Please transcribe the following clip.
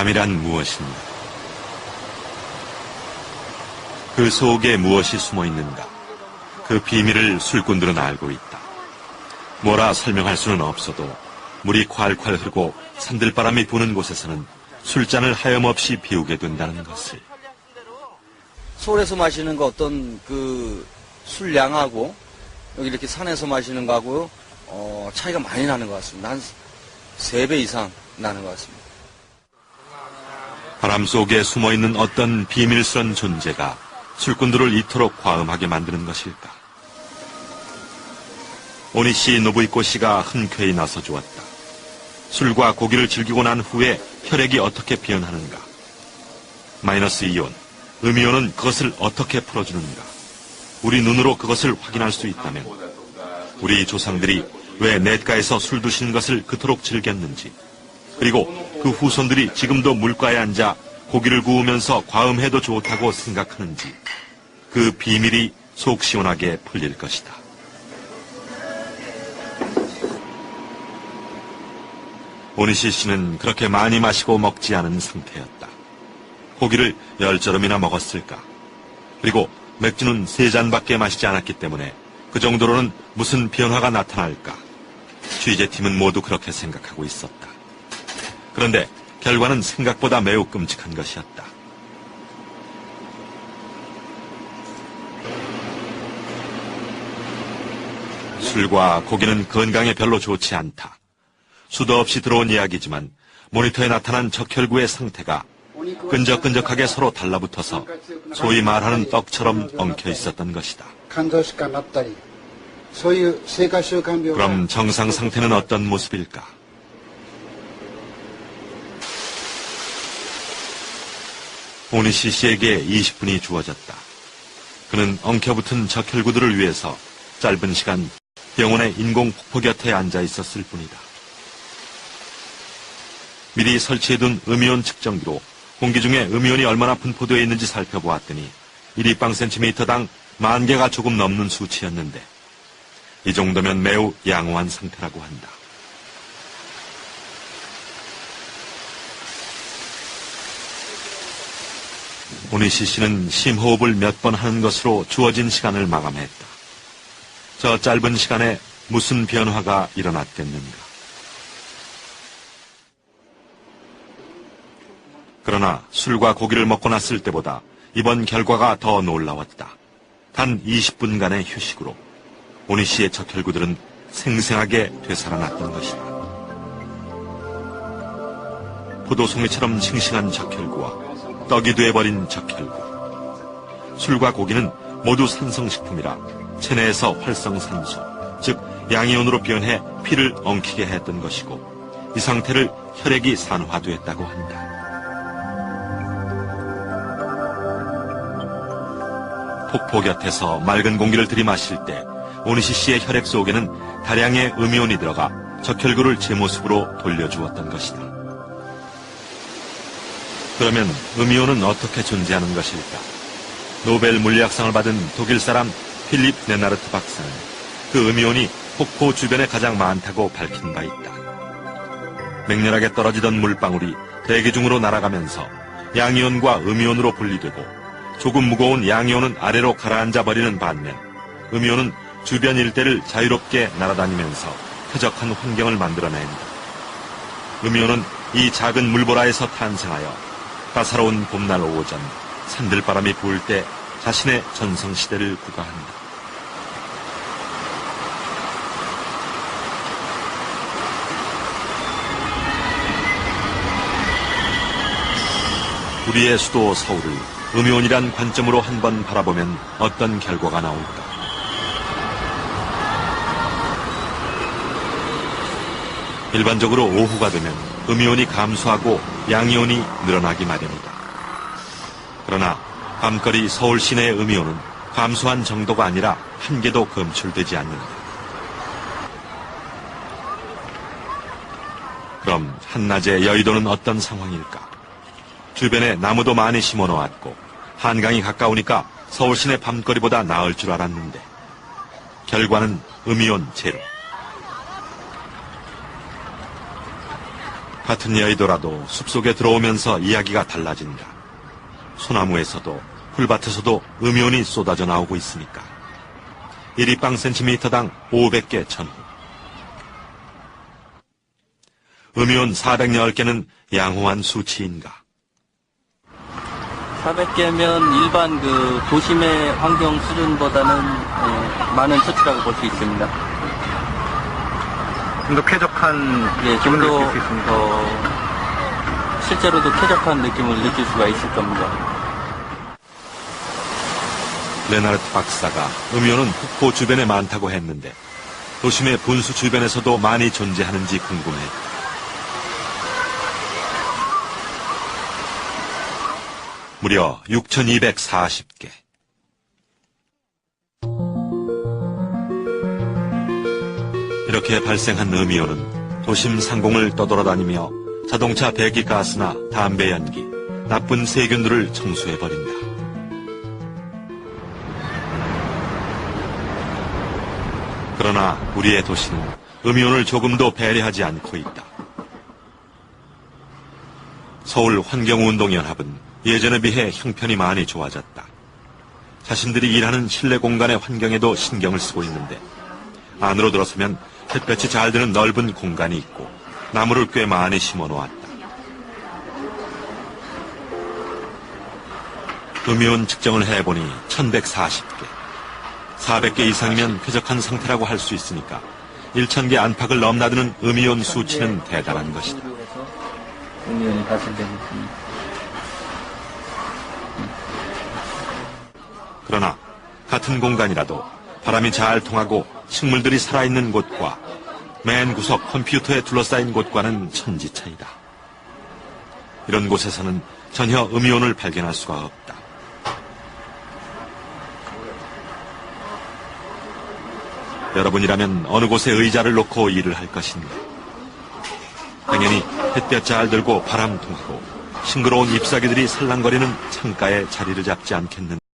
바람이란 무엇인가? 그 속에 무엇이 숨어 있는가? 그 비밀을 술꾼들은 알고 있다. 뭐라 설명할 수는 없어도 물이 콸콸 흐르고 산들바람이 부는 곳에서는 술잔을 하염없이 비우게 된다는 것을. 서울에서 마시는 거 어떤 그 술량하고 여기 이렇게 산에서 마시는 거하고 차이가 많이 나는 것 같습니다. 한 3배 이상 나는 것 같습니다. 바람 속에 숨어있는 어떤 비밀스런 존재가 술꾼들을 이토록 과음하게 만드는 것일까? 오니시 노부이코 씨가 흔쾌히 나서 주었다. 술과 고기를 즐기고 난 후에 혈액이 어떻게 변하는가? 마이너스 이온, 음이온은 그것을 어떻게 풀어주는가? 우리 눈으로 그것을 확인할 수 있다면 우리 조상들이 왜 냇가에서 술 드시는 것을 그토록 즐겼는지, 그리고 그 후손들이 지금도 물가에 앉아 고기를 구우면서 과음해도 좋다고 생각하는지 그 비밀이 속 시원하게 풀릴 것이다. 오니시 씨는 그렇게 많이 마시고 먹지 않은 상태였다. 고기를 10저름이나 먹었을까? 그리고 맥주는 3잔밖에 마시지 않았기 때문에 그 정도로는 무슨 변화가 나타날까? 취재팀은 모두 그렇게 생각하고 있었다. 그런데 결과는 생각보다 매우 끔찍한 것이었다. 술과 고기는 건강에 별로 좋지 않다. 수도 없이 들어온 이야기지만 모니터에 나타난 적혈구의 상태가 끈적끈적하게 서로 달라붙어서 소위 말하는 떡처럼 엉켜 있었던 것이다. 그럼 정상 상태는 어떤 모습일까? 오니시 씨에게 20분이 주어졌다. 그는 엉켜붙은 적혈구들을 위해서 짧은 시간 병원의 인공 폭포 곁에 앉아 있었을 뿐이다. 미리 설치해둔 음이온 측정기로 공기 중에 음이온이 얼마나 분포되어 있는지 살펴보았더니 1立方cm당 10,000개가 조금 넘는 수치였는데 이 정도면 매우 양호한 상태라고 한다. 오니시 씨는 심호흡을 몇 번 하는 것으로 주어진 시간을 마감했다. 저 짧은 시간에 무슨 변화가 일어났겠는가? 그러나 술과 고기를 먹고 났을 때보다 이번 결과가 더 놀라웠다. 단 20분간의 휴식으로 오니시의 적혈구들은 생생하게 되살아났던 것이다. 포도송이처럼 싱싱한 적혈구와 떡이 돼버린 적혈구. 술과 고기는 모두 산성식품이라 체내에서 활성산소, 즉 양이온으로 변해 피를 엉키게 했던 것이고 이 상태를 혈액이 산화됐다고 한다. 폭포 곁에서 맑은 공기를 들이마실 때 오니시 씨의 혈액 속에는 다량의 음이온이 들어가 적혈구를 제 모습으로 돌려주었던 것이다. 그러면 음이온은 어떻게 존재하는 것일까? 노벨 물리학상을 받은 독일 사람 필립 네나르트 박사는 그 음이온이 폭포 주변에 가장 많다고 밝힌 바 있다. 맹렬하게 떨어지던 물방울이 대기 중으로 날아가면서 양이온과 음이온으로 분리되고 조금 무거운 양이온은 아래로 가라앉아 버리는 반면 음이온은 주변 일대를 자유롭게 날아다니면서 쾌적한 환경을 만들어낸다. 음이온은 이 작은 물보라에서 탄생하여 따사로운 봄날 오전 산들바람이 부을 때 자신의 전성시대를 구가한다. 우리의 수도 서울을 음이온이란 관점으로 한번 바라보면 어떤 결과가 나올까? 일반적으로 오후가 되면 음이온이 감소하고 양이온이 늘어나기 마련이다. 그러나 밤거리 서울 시내의 음이온은 감소한 정도가 아니라 한 개도 검출되지 않는다. 그럼 한낮에 여의도는 어떤 상황일까? 주변에 나무도 많이 심어놓았고 한강이 가까우니까 서울 시내 밤거리보다 나을 줄 알았는데 결과는 음이온 제로. 같은 여의도라도 숲속에 들어오면서 이야기가 달라진다. 소나무에서도 풀밭에서도 음이온이 쏟아져 나오고 있으니까. 1입방 센티미터당 500개 전후. 음이온 410개는 양호한 수치인가? 400개면 일반 그 도심의 환경 수준보다는 많은 처치라고 볼 수 있습니다. 좀 더 쾌적한 예, 좀 기분을 더 느낄 수 있습니다. 실제로도 쾌적한 느낌을 느낄 수가 있을 겁니다. 레나르트 박사가 음이온은 폭포 주변에 많다고 했는데 도심의 분수 주변에서도 많이 존재하는지 궁금해. 무려 6,240개. 이렇게 발생한 음이온은 도심 상공을 떠돌아다니며 자동차 배기가스나 담배 연기, 나쁜 세균들을 청소해버린다. 그러나 우리의 도시는 음이온을 조금도 배려하지 않고 있다. 서울 환경운동연합은 예전에 비해 형편이 많이 좋아졌다. 자신들이 일하는 실내 공간의 환경에도 신경을 쓰고 있는데 안으로 들어서면 햇볕이 잘 드는 넓은 공간이 있고 나무를 꽤 많이 심어 놓았다. 음이온 측정을 해보니 1140개. 400개 이상이면 쾌적한 상태라고 할 수 있으니까 1000개 안팎을 넘나드는 음이온 수치는 대단한 것이다. 음이온이 발생되고 있습니다. 그러나 같은 공간이라도 바람이 잘 통하고 식물들이 살아있는 곳과 맨 구석 컴퓨터에 둘러싸인 곳과는 천지 차이다. 이런 곳에서는 전혀 음이온을 발견할 수가 없다. 여러분이라면 어느 곳에 의자를 놓고 일을 할 것인가? 당연히 햇볕 잘 들고 바람 통하고 싱그러운 잎사귀들이 살랑거리는 창가에 자리를 잡지 않겠는가?